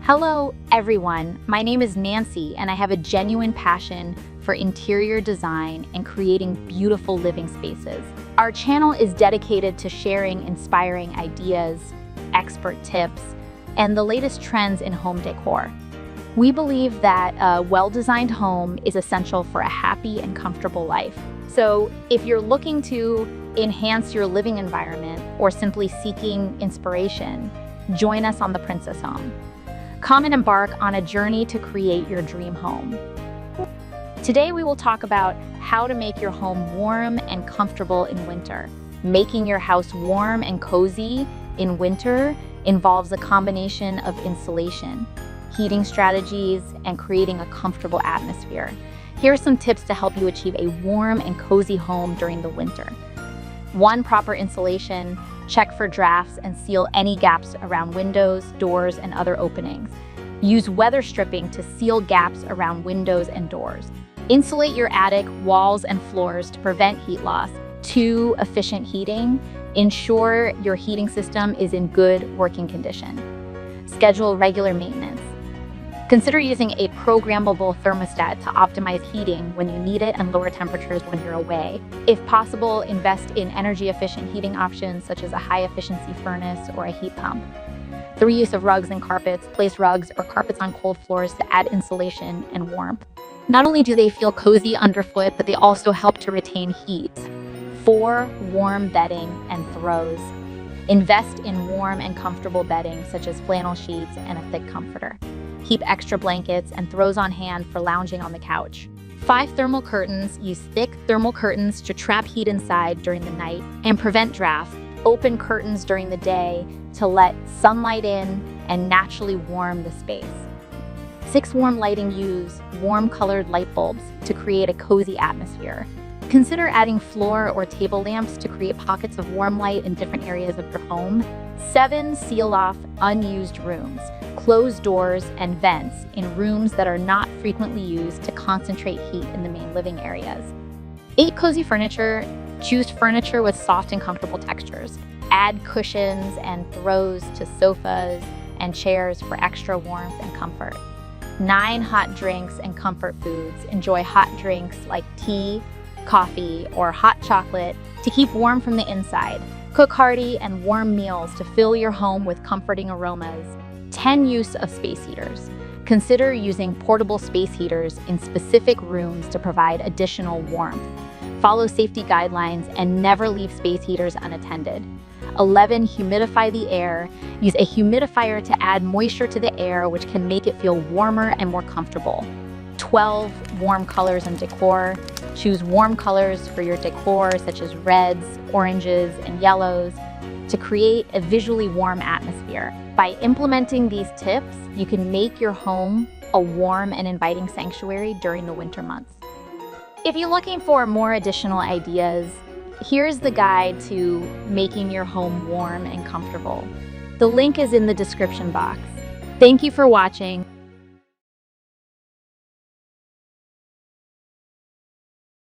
Hello, everyone. My name is Nancy, and I have a genuine passion for interior design and creating beautiful living spaces. Our channel is dedicated to sharing inspiring ideas, expert tips, and the latest trends in home decor. We believe that a well-designed home is essential for a happy and comfortable life. So if you're looking to enhance your living environment or simply seeking inspiration, join us on the Princess Home. Come and embark on a journey to create your dream home. Today we will talk about how to make your home warm and comfortable in winter. Making your house warm and cozy in winter involves a combination of insulation, heating strategies, and creating a comfortable atmosphere. Here are some tips to help you achieve a warm and cozy home during the winter. 1. Proper insulation. Check for drafts and seal any gaps around windows, doors, and other openings. Use weather stripping to seal gaps around windows and doors. Insulate your attic, walls, and floors to prevent heat loss. 2. Efficient heating. Ensure your heating system is in good working condition. Schedule regular maintenance. Consider using a programmable thermostat to optimize heating when you need it and lower temperatures when you're away. If possible, invest in energy-efficient heating options such as a high-efficiency furnace or a heat pump. 3. Use of rugs and carpets. Place rugs or carpets on cold floors to add insulation and warmth. Not only do they feel cozy underfoot, but they also help to retain heat. 4. Warm bedding and throws. Invest in warm and comfortable bedding such as flannel sheets and a thick comforter. Keep extra blankets and throws on hand for lounging on the couch. 5. Thermal curtains. Use thick thermal curtains to trap heat inside during the night and prevent drafts. Open curtains during the day to let sunlight in and naturally warm the space. 6. Warm lighting. Use warm colored light bulbs to create a cozy atmosphere. Consider adding floor or table lamps to create pockets of warm light in different areas of your home. 7. Seal off unused rooms. Close doors and vents in rooms that are not frequently used to concentrate heat in the main living areas. 8. Cozy furniture. Choose furniture with soft and comfortable textures. Add cushions and throws to sofas and chairs for extra warmth and comfort. 9. Hot drinks and comfort foods. Enjoy hot drinks like tea, coffee, or hot chocolate to keep warm from the inside. Cook hearty and warm meals to fill your home with comforting aromas. 10. Use of space heaters. Consider using portable space heaters in specific rooms to provide additional warmth. Follow safety guidelines and never leave space heaters unattended. 11. Humidify the air. Use a humidifier to add moisture to the air, which can make it feel warmer and more comfortable. 12. Warm colors and decor. Choose warm colors for your decor, such as reds, oranges, and yellows, to create a visually warm atmosphere. By implementing these tips, you can make your home a warm and inviting sanctuary during the winter months. If you're looking for more additional ideas, here's the guide to making your home warm and comfortable. The link is in the description box. Thank you for watching.